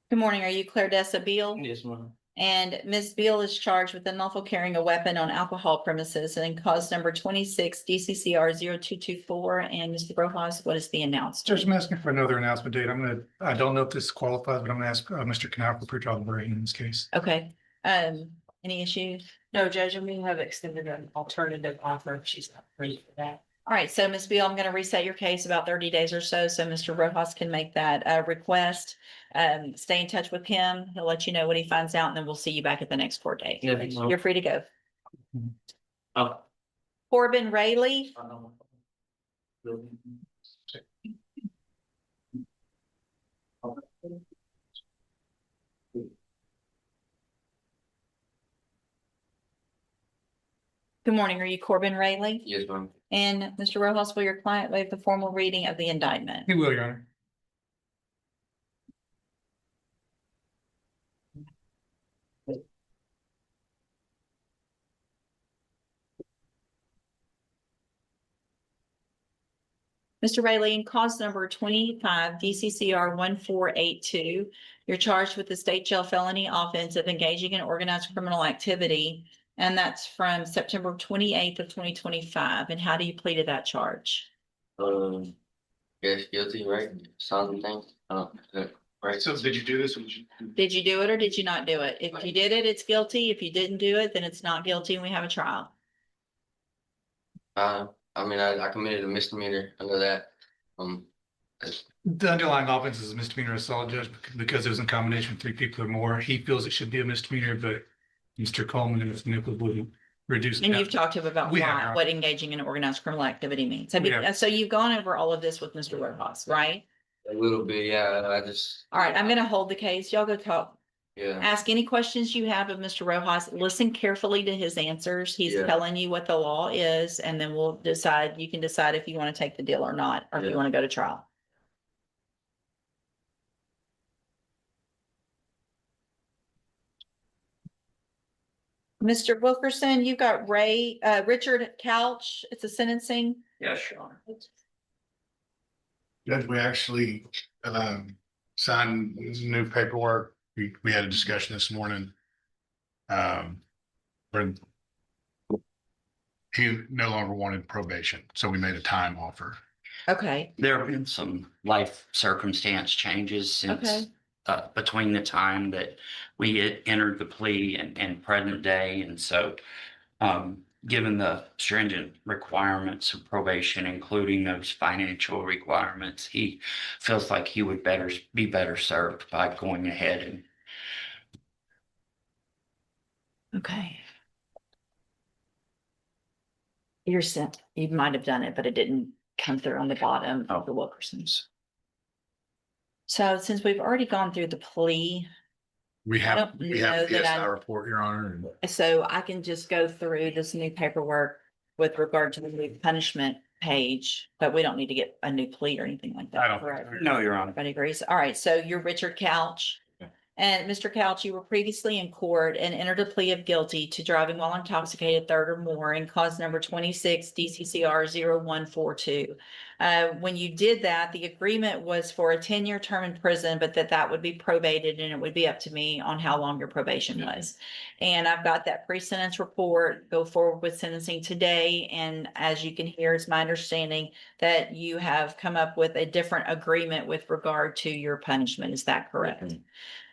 Good morning. Are you Claire Dessa Beal? Yes, ma'am. And Ms. Beal is charged with unlawful carrying a weapon on alcohol premises and cause number 26 DCCR 0224. And Mr. Rojas, what is the announcement? Judge, I'm asking for another announcement date. I don't know if this qualifies, but I'm gonna ask Mr. Canal for pre-trial deliberation in this case. Okay, any issues? No, Judge, we have extended an alternative offer. If she's not ready for that. All right, so Ms. Beal, I'm gonna reset your case about 30 days or so Mr. Rojas can make that request. Stay in touch with him. He'll let you know what he finds out, and then we'll see you back at the next court date. Yeah, well- You're free to go. Oh. Corbin Rayleigh. Good morning. Are you Corbin Rayleigh? Yes, ma'am. And Mr. Rojas, will your client waive the formal reading of the indictment? He will, Your Honor. Mr. Rayleigh, in cause number 25 DCCR 1482, you're charged with the state jail felony offense of engaging in organized criminal activity. And that's from September 28th of 2025. And how do you plead to that charge? Guess guilty, right? Sounds thing. Right. So did you do this? Did you do it or did you not do it? If you did it, it's guilty. If you didn't do it, then it's not guilty and we have a trial. I committed a misdemeanor under that. The underlying offense is a misdemeanor assault, Judge, because it was in combination with 3 people or more. He feels it should be a misdemeanor, but Mr. Coleman and Mr. Nichols would reduce. And you've talked to him about We have, what engaging in organized criminal activity means. We have. So you've gone over all of this with Mr. Rojas, right? A little bit, yeah. All right, I'm gonna hold the case. Y'all go talk. Yeah. Ask any questions you have of Mr. Rojas. Listen carefully to his answers. He's Yeah. telling you what the law is, and then we'll decide, you can decide if you want to take the deal or not, or if you Yeah. want to go to trial. Mr. Wilkerson, you've got Richard Couch. It's a sentencing. Yeah, sure. Judge, we actually signed new paperwork. We had a discussion this morning. Where he no longer wanted probation, so we made a time offer. Okay, There have been some life circumstance changes okay. since between the time that we had entered the plea and present day. And so given the stringent requirements of probation, including those financial requirements, he feels like he would be better served by going ahead and Okay. You're sent, you might have done it, but it didn't come through on the bottom of the Wilkersons. So since we've already gone through the plea, We I have, don't we know have that PSI I- report, Your Honor. so I can just go through this new paperwork with regard to the new punishment page, but we don't need to get a new plea or anything like that. I don't- Correct? no, Your Honor. Everybody agrees. All right, so you're Richard Couch. And Mr. Couch, you were previously in court and entered a plea of guilty to driving while intoxicated, third or more, in cause number 26 DCCR 0142. When you did that, the agreement was for a 10-year term in prison, but that would be probated and it would be up to me on how long your probation was. And I've got that pre-sentence report, go forward with sentencing today. And as you can hear, it's my understanding that you have come up with a different agreement with regard to your punishment. Is that correct?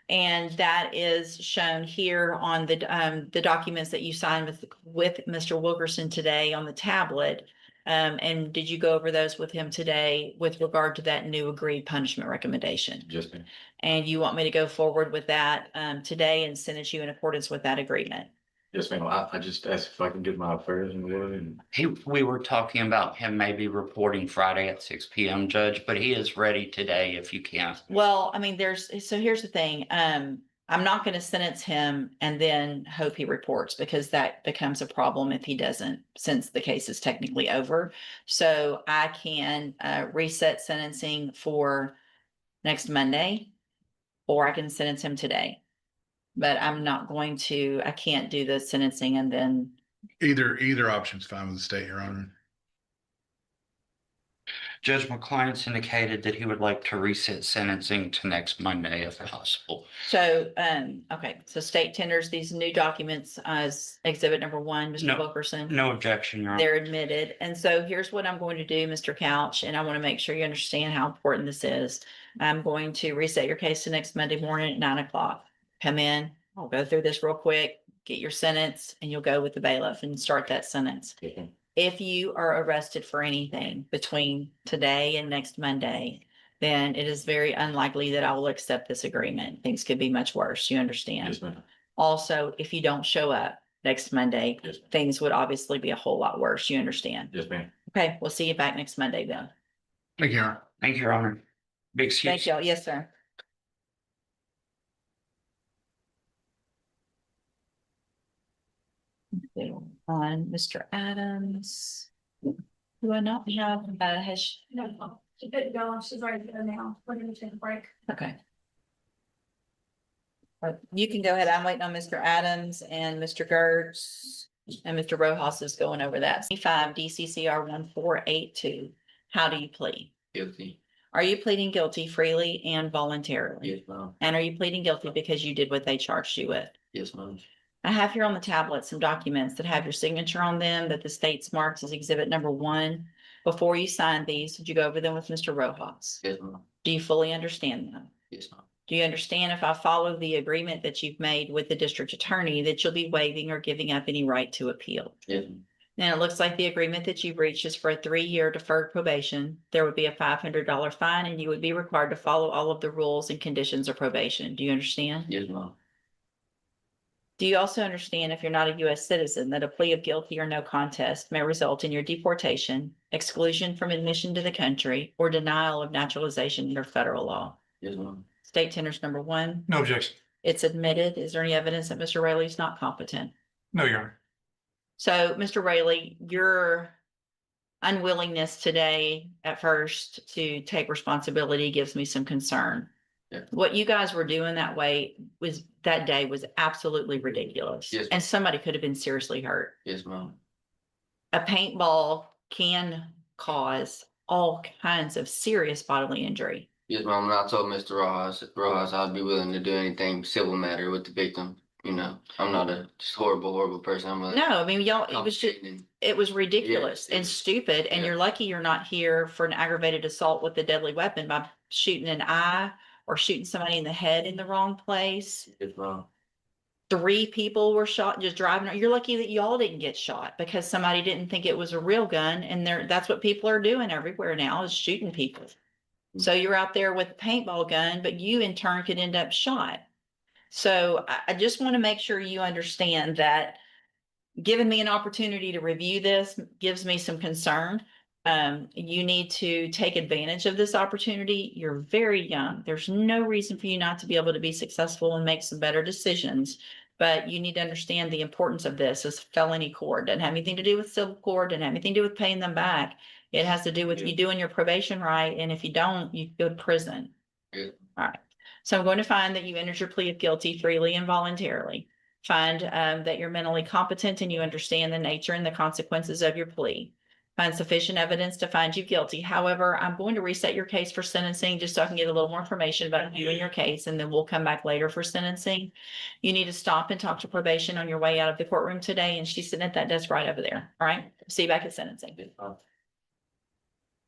And that is shown here on the documents that you signed with Mr. Wilkerson today on the tablet. And did you go over those with him today with regard to that new agreed punishment recommendation? Yes, ma'am. And you want me to go forward with that today and sentence you in accordance with that agreement? Yes, ma'am. I just asked if I can do my affairs in order and. We were talking about him maybe reporting Friday at 6 p.m., Judge, but he is ready today if you can. Well, I mean, so here's the thing. I'm not going to sentence him and then hope he reports, because that becomes a problem if he doesn't, since the case is technically over. So I can reset sentencing for next Monday, or I can sentence him today. But I'm not going to, I can't do the sentencing and then, Either option's fine with the state, Your Honor. Judge McCline's indicated that he would like to reset sentencing to next Monday if possible. so, okay, so state tenders these new documents as exhibit number 1, Mr. No. Wilkerson. No objection, Your Honor. They're admitted. And so here's what I'm going to do, Mr. Couch, and I want to make sure you understand how important this is. I'm going to reset your case to next Monday morning at 9 o'clock. Come in, I'll go through this real quick, get your sentence, and you'll go with the bailiff and start that sentence. If you are arrested for anything between today and next Monday, then it is very unlikely that I will accept this agreement. Things could be much worse. You understand? Yes, ma'am. Also, if you don't show up next Monday, Yes, ma'am. things would obviously be a whole lot worse. You understand? Yes, ma'am. Okay, we'll see you back next Monday then. Thank you, Your Honor. Thank you, Your Honor. Big Thank excuse. y'all. Yes, sir. On Mr. Adams. Do I not have, has, No, she's good to go. She's ready to go now. We're gonna take a break. okay. You can go ahead. I'm waiting on Mr. Adams and Mr. Gertz, and Mr. Rojas is going over that. 5 DCCR 1482. How do you plead? Guilty. Are you pleading guilty freely and voluntarily? Yes, ma'am. And are you pleading guilty because you did what they charged you with? Yes, ma'am. I have here on the tablet some documents that have your signature on them that the state's marks as exhibit number 1. Before you signed these, did you go over them with Mr. Rojas? Yes, ma'am. Do you fully understand them? Yes, ma'am. Do you understand if I follow the agreement that you've made with the district attorney that you'll be waiving or giving up any right to appeal? Yes, ma'am. Now, it looks like the agreement that you've reached is for a 3-year deferred probation. There would be a $500 fine and you would be required to follow all of the rules and conditions of probation. Do you understand? Yes, ma'am. Do you also understand if you're not a U.S. citizen that a plea of guilty or no contest may result in your deportation, exclusion from admission to the country, or denial of naturalization under federal law? Yes, ma'am. State tenders number 1. No objection. It's admitted. Is there any evidence that Mr. Rayleigh's not competent? No, Your Honor. So, Mr. Rayleigh, your unwillingness today at first to take responsibility gives me some concern. Yeah. What you guys were doing that day was absolutely ridiculous. Yes, ma'am. And somebody could have been seriously hurt. Yes, ma'am. A paintball can cause all kinds of serious bodily injury. Yes, ma'am. And I told Mr. Rojas I'd be willing to do anything civil matter with the victim. You know, I'm not a just horrible person. I'm a No, I mean, y'all, it was ridiculous Yeah, and stupid, and yeah. you're lucky you're not here for an aggravated assault with a deadly weapon by shooting an eye or shooting somebody in the head in the wrong place. Yes, ma'am. 3 people were shot just driving. You're lucky that y'all didn't get shot because somebody didn't think it was a real gun, and that's what people are doing everywhere now, is shooting people. So you're out there with a paintball gun, but you in turn could end up shot. So I just want to make sure you understand that giving me an opportunity to review this gives me some concern. You need to take advantage of this opportunity. You're very young. There's no reason for you not to be able to be successful and make some better decisions. But you need to understand the importance of this as felony court. Doesn't have anything to do with civil court, doesn't have anything to do with paying them back. It has to do with you doing your probation right. And if you don't, you go to prison. Yeah. All right. So I'm going to find that you entered your plea of guilty freely and voluntarily. Find that you're mentally competent and you understand the nature and the consequences of your plea. Find sufficient evidence to find you guilty. However, I'm going to reset your case for sentencing just so I can get a little more information about you and your case, and then we'll come back later for sentencing. You need to stop and talk to probation on your way out of the courtroom today, and she's sitting at that desk right over there. All right? See you back at sentencing.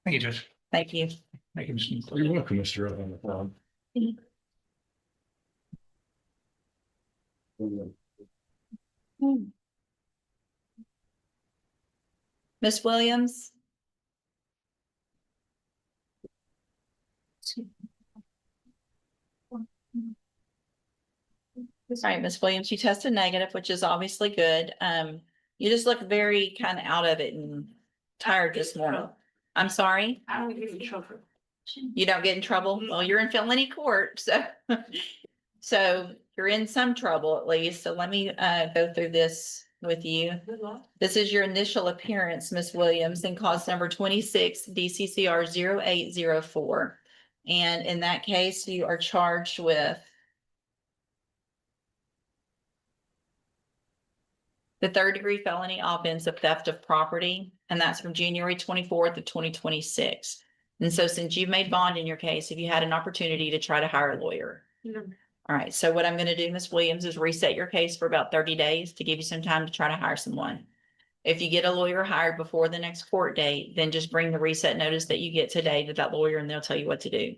Thank you, Judge. Thank you. Thank you, Mr. You're welcome, Mr. Evans. Miss Williams? All right, Miss Williams, you tested negative, which is obviously good. You just look very kind of out of it and tired this morning. I'm sorry? I don't get in trouble. You don't get in trouble? Well, you're in felony court, so. So you're in some trouble at least. So let me go through this with you. This is your initial appearance, Miss Williams, in cause number 26 DCCR 0804. And in that case, you are charged with the 3rd-degree felony offense of theft of property, and that's from January 24th of 2026. And so since you've made bond in your case, have you had an opportunity to try to hire a lawyer? No. All right, so what I'm going to do, Miss Williams, is reset your case for about 30 days to give you some time to try to hire someone. If you get a lawyer hired before the next court date, then just bring the reset notice that you get today to that lawyer and they'll tell you what to do.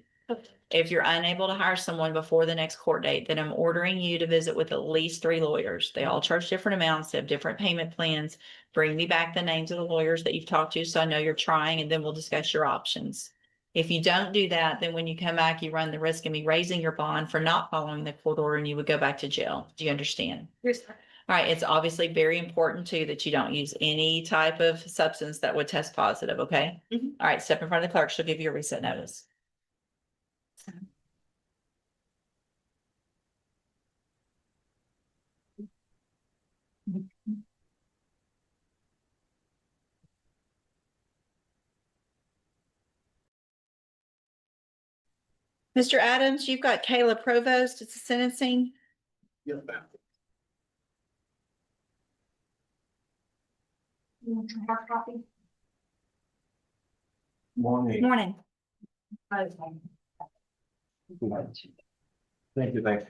If you're unable to hire someone before the next court date, then I'm ordering you to visit with at least 3 lawyers. They all charge different amounts, they have different payment plans. Bring me back the names of the lawyers that you've talked to so I know you're trying, and then we'll discuss your options. If you don't do that, then when you come back, you run the risk of me raising your bond for not following the court order and you would go back to jail. Do you understand? Yes, sir. All right, it's obviously very important too that you don't use any type of substance that would test positive, okay? Mhm. All right, step in front of the clerk, she'll give you a reset notice. Mr. Adams, you've got Kayla Provost, it's a sentencing. You want your hard copy? Morning. Morning. Thank you.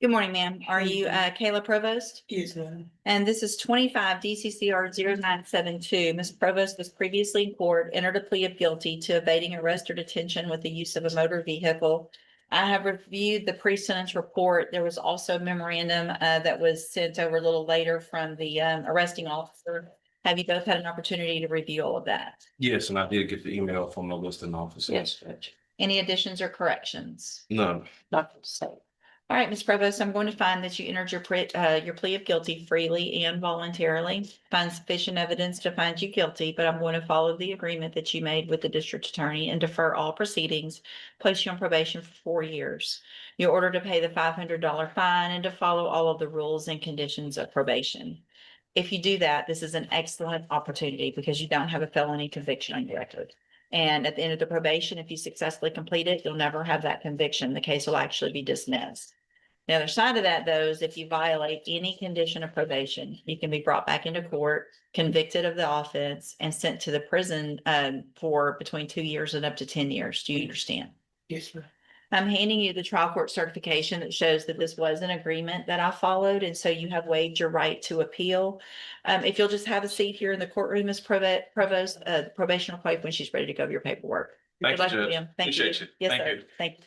Good morning, ma'am. Are you Kayla Provost? Yes, ma'am. And this is 25 DCCR 0972. Ms. Provost was previously in court, entered a plea of guilty to evading arrest or detention with the use of a motor vehicle. I have reviewed the pre-sentence report. There was also a memorandum that was sent over a little later from the arresting officer. Have you both had an opportunity to review all of that? Yes, and I did get the email from the listing officer. Judge. Any additions or corrections? None. Nothing to say. All right, Ms. Provost, I'm going to find that you entered your plea of guilty freely and voluntarily. Find sufficient evidence to find you guilty, but I'm going to follow the agreement that you made with the district attorney and defer all proceedings, place you on probation for 4 years. You're ordered to pay the $500 fine and to follow all of the rules and conditions of probation. If you do that, this is an excellent opportunity because you don't have a felony conviction on your record. And at the end of the probation, if you successfully complete it, you'll never have that conviction. The case will actually be dismissed. The other side of that, though, is if you violate any condition of probation, you can be brought back into court, convicted of the offense, and sent to the prison for between 2 years and up to 10 years. Do you understand? Yes, ma'am. I'm handing you the trial court certification that shows that this was an agreement that I followed, and so you have waived your right to appeal. If you'll just have a seat here in the courtroom, Ms. Provost, probation will call you when she's ready to go over your paperwork. Thank Good you, luck, Judge. Jim. Thank Appreciate you. you. Yes, Thank sir. you. Thank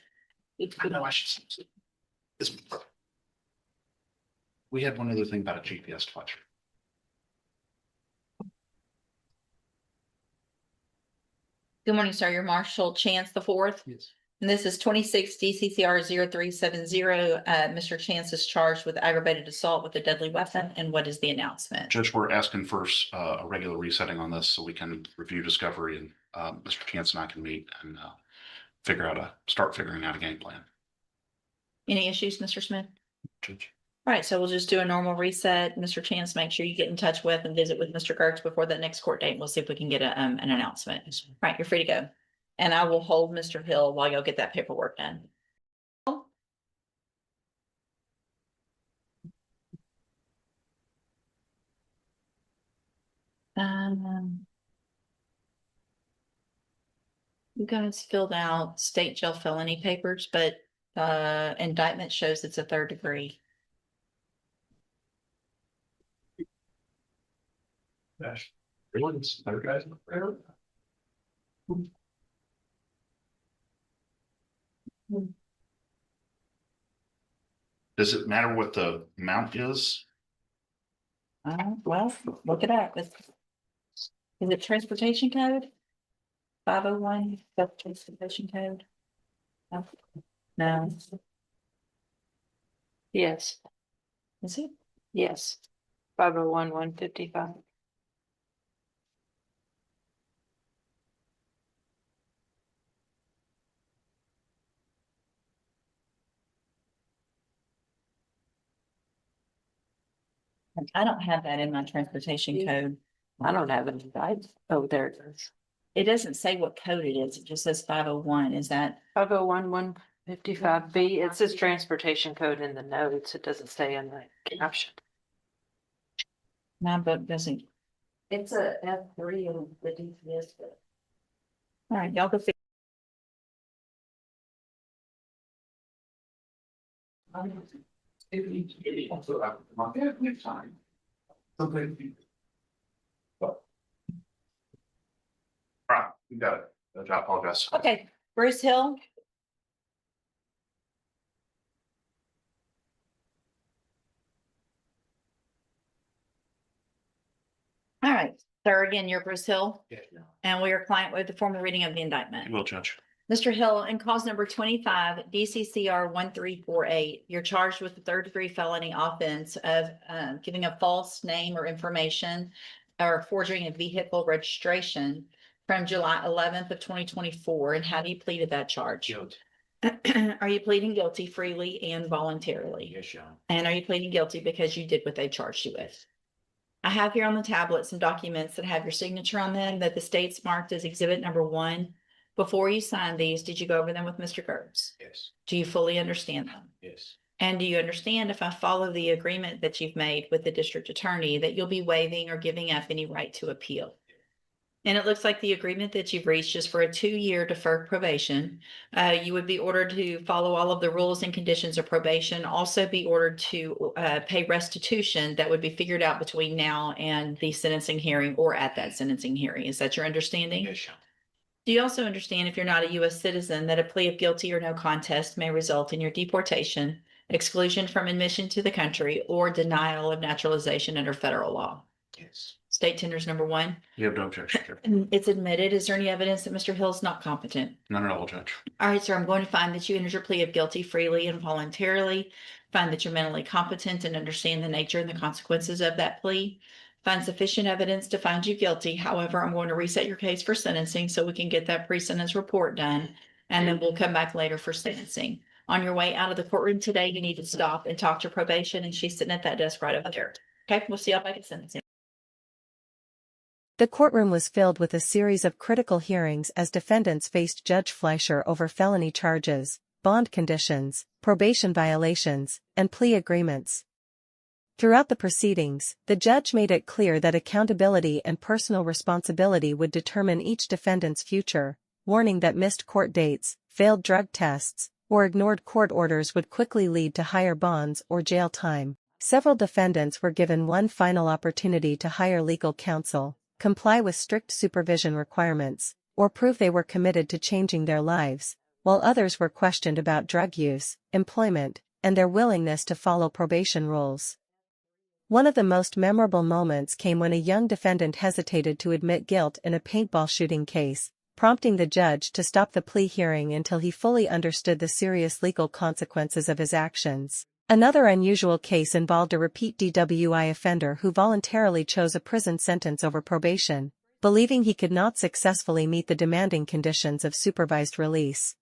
you. I know I should. We had one other thing about a GPS device. Good morning, sir. You're Marshall Chance the fourth. Yes. And this is 26 DCCR 0370. Mr. Chance is charged with aggravated assault with a deadly weapon. And what is the announcement? Judge, we're asking for a regular resetting on this so we can review discovery and Mr. Chance and I can meet and start figuring out a game plan. Any issues, Mr. Smith? Judge. All right, so we'll just do a normal reset. Mr. Chance, make sure you get in touch with and visit with Mr. Gertz before that next court date. And we'll see if we can get an announcement. All right, you're free to go. And I will hold Mr. Hill while y'all get that paperwork done. You guys filled out state jail felony papers, but indictment shows it's a 3rd degree. Does it matter what the amount is? Well, look it up. Is it transportation code? 501, that's transportation code? No, Yes, is it? yes. 501-155. I don't have that in my transportation code. I don't have any guides. Oh, there it is. It doesn't say what code it is. It just says 501. Is that? 501-155B. It says transportation code in the notes. It doesn't say in the caption. My book doesn't. It's a F3 and the DPS. All right, y'all go. All right, you got it. Judge, I apologize. Okay, Bruce Hill. All right, sir, again, you're Bruce Hill, Yeah. and we are client with the formal reading of the indictment. Will, Judge. Mr. Hill, in cause number 25, DCCR 1348, you're charged with the 3rd degree felony offense of giving a false name or information or forging a vehicle registration from July 11th of 2024. And how do you plead to that charge? Guilty. Are you pleading guilty freely and voluntarily? Yes, Your Honor. And are you pleading guilty because you did what they charged you with? I have here on the tablet some documents that have your signature on them that the state's marked as exhibit number 1. Before you sign these, did you go over them with Mr. Gertz? Yes, Do you fully understand them? yes, And do you understand if I follow the agreement that you've made with the district attorney that you'll be waiving or giving up any right to appeal? And it looks like the agreement that you've reached is for a 2-year deferred probation. You would be ordered to follow all of the rules and conditions of probation, also be ordered to pay restitution that would be figured out between now and the sentencing hearing or at that sentencing hearing. Is that your understanding? yes, Your Honor. Do you also understand if you're not a U.S. citizen that a plea of guilty or no contest may result in your deportation, exclusion from admission to the country, or denial of naturalization under federal law? Yes, State tenders number one. You have no objection, Judge. And it's admitted. Is there any evidence that Mr. Hill's not competent? None at all, Judge. All right, sir, I'm going to find that you entered your plea of guilty freely and voluntarily. Find that you're mentally competent and understand the nature and the consequences of that plea. Find sufficient evidence to find you guilty. However, I'm going to reset your case for sentencing so we can get that pre-sentence report done. And then we'll come back later for sentencing. On your way out of the courtroom today, you need to stop and talk to probation, and she's sitting at that desk right over there. Okay, we'll see y'all back at sentencing. The courtroom was filled with a series of critical hearings as defendants faced Judge Fleischer over felony charges, bond conditions, probation violations, and plea agreements. Throughout the proceedings, the judge made it clear that accountability and personal responsibility would determine each defendant's future, warning that missed court dates, failed drug tests, or ignored court orders would quickly lead to higher bonds or jail time. Several defendants were given one final opportunity to hire legal counsel, comply with strict supervision requirements, or prove they were committed to changing their lives, while others were questioned about drug use, employment, and their willingness to follow probation rules. One of the most memorable moments came when a young defendant hesitated to admit guilt in a paintball shooting case, prompting the judge to stop the plea hearing until he fully understood the serious legal consequences of his actions. Another unusual case involved a repeat DWI offender who voluntarily chose a prison sentence over probation, believing he could not successfully meet the demanding conditions of supervised release.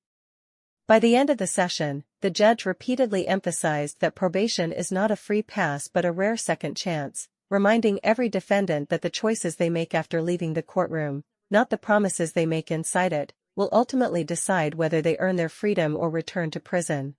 By the end of the session, the judge repeatedly emphasized that probation is not a free pass but a rare second chance, reminding every defendant that the choices they make after leaving the courtroom, not the promises they make inside it, will ultimately decide whether they earn their freedom or return to prison.